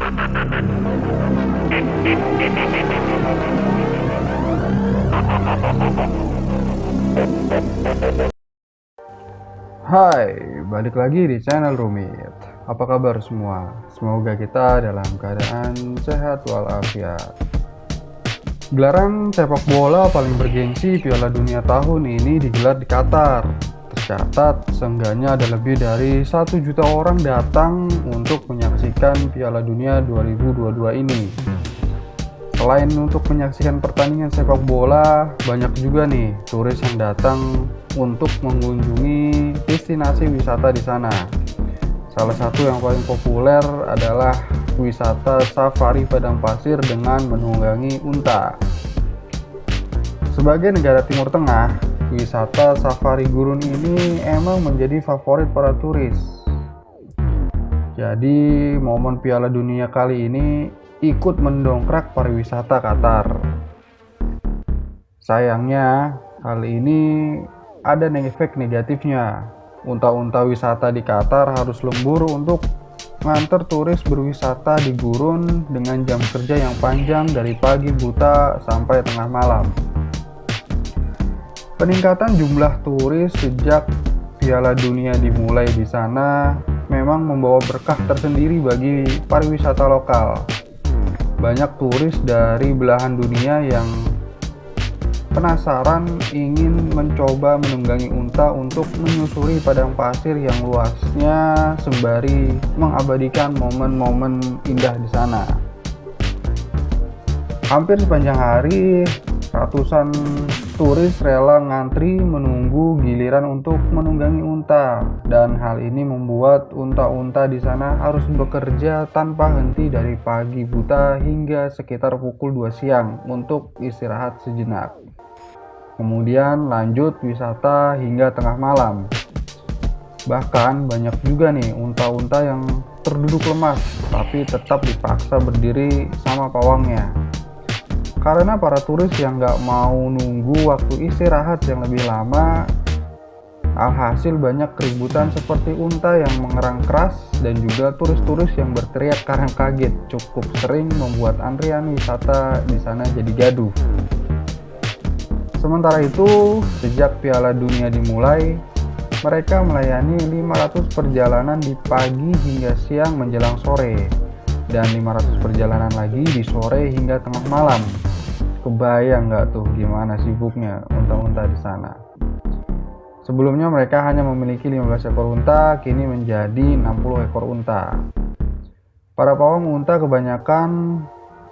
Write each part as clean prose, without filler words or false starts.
Hai, balik lagi di channel Rumit. Apa kabar semua? Semoga kita dalam keadaan sehat walafiat. Gelaran sepak bola paling bergengsi Piala Dunia tahun ini digelar di Qatar. Tercatat, seenggaknya ada lebih dari 1 juta orang datang untuk menyaksikan Piala Dunia 2022 ini. Selain untuk menyaksikan pertandingan sepak bola, banyak juga nih turis yang datang untuk mengunjungi destinasi wisata di sana. Salah satu yang paling populer adalah wisata safari padang pasir dengan menunggangi unta. Sebagai negara Timur Tengah, wisata safari gurun ini emang menjadi favorit para turis. Jadi, momen Piala Dunia kali ini ikut mendongkrak pariwisata Qatar. Sayangnya, hal ini ada efek negatifnya. Unta-unta wisata di Qatar harus lembur untuk nganter turis berwisata di gurun dengan jam kerja yang panjang dari pagi buta sampai tengah malam. Peningkatan jumlah turis sejak Piala Dunia dimulai di sana memang membawa berkah tersendiri bagi pariwisata lokal. Banyak turis dari belahan dunia yang penasaran ingin mencoba menunggangi unta untuk menyusuri padang pasir yang luasnya sembari mengabadikan momen-momen indah di sana. Hampir sepanjang hari, ratusan turis rela ngantri menunggu giliran untuk menunggangi unta, dan hal ini membuat unta-unta di sana harus bekerja tanpa henti dari pagi buta hingga sekitar pukul 2 siang untuk istirahat sejenak. Kemudian lanjut wisata hingga tengah malam. Bahkan banyak juga nih unta-unta yang terduduk lemas tapi tetap dipaksa berdiri sama pawangnya. Karena para turis yang nggak mau nunggu waktu istirahat yang lebih lama, alhasil banyak keributan seperti unta yang mengerang keras dan juga turis-turis yang berteriak karena kaget cukup sering membuat antrian wisata di sana jadi gaduh. Sementara itu, sejak Piala Dunia dimulai, mereka melayani 500 perjalanan di pagi hingga siang menjelang sore, dan 500 perjalanan lagi di sore hingga tengah malam. Kebayang nggak tuh gimana sibuknya unta-unta di sana? Sebelumnya mereka hanya memiliki 15 ekor unta, kini menjadi 60 ekor unta. Para pawang unta kebanyakan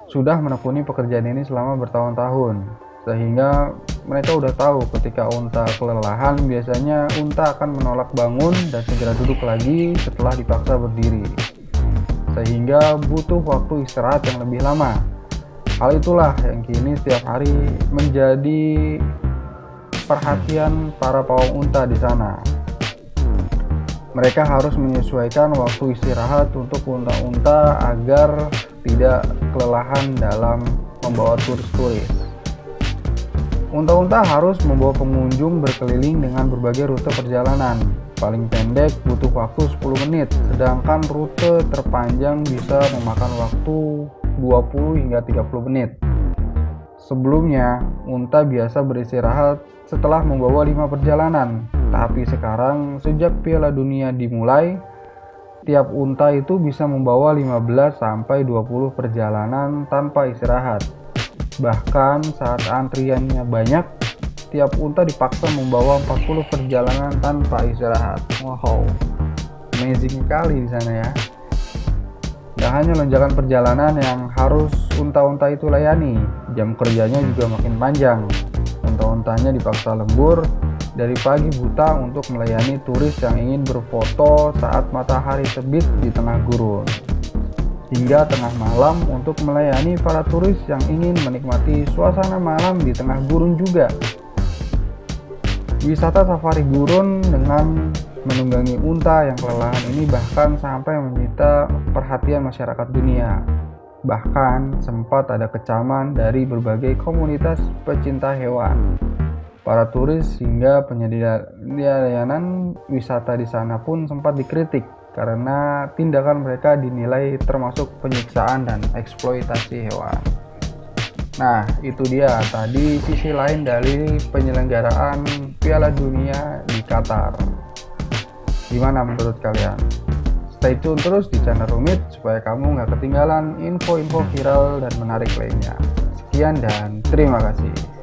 sudah menekuni pekerjaan ini selama bertahun-tahun, sehingga mereka udah tahu ketika unta kelelahan biasanya unta akan menolak bangun dan segera duduk lagi setelah dipaksa berdiri, sehingga butuh waktu istirahat yang lebih lama. Hal itulah yang kini setiap hari menjadi perhatian para pawang unta di sana. Mereka harus menyesuaikan waktu istirahat untuk unta-unta agar tidak kelelahan dalam membawa turis-turis. Unta-unta harus membawa pengunjung berkeliling dengan berbagai rute perjalanan. Paling pendek butuh waktu 10 menit, sedangkan rute terpanjang bisa memakan waktu 20 hingga 30 menit. Sebelumnya, unta biasa beristirahat setelah membawa 5 perjalanan, tapi sekarang sejak Piala Dunia dimulai, tiap unta itu bisa membawa 15 sampai 20 perjalanan tanpa istirahat. Bahkan saat antriannya banyak, tiap unta dipaksa membawa 40 perjalanan tanpa istirahat. Wow, amazing sekali di sana ya. Gak hanya lonjakan perjalanan yang harus unta-unta itu layani, jam kerjanya juga makin panjang. Unta-untanya dipaksa lembur dari pagi buta untuk melayani turis yang ingin berfoto saat matahari terbit di tengah gurun, hingga tengah malam untuk melayani para turis yang ingin menikmati suasana malam di tengah gurun juga. Wisata safari gurun dengan menunggangi unta yang kelelahan ini bahkan sampai menyita perhatian masyarakat dunia. Bahkan sempat ada kecaman dari berbagai komunitas pecinta hewan. Para turis hingga penyedia layanan wisata di sana pun sempat dikritik karena tindakan mereka dinilai termasuk penyiksaan dan eksploitasi hewan. Nah, itu dia tadi sisi lain dari penyelenggaraan Piala Dunia di Qatar. Gimana menurut kalian? Stay tune terus di channel Rumit supaya kamu nggak ketinggalan info-info viral dan menarik lainnya. Sekian dan terima kasih.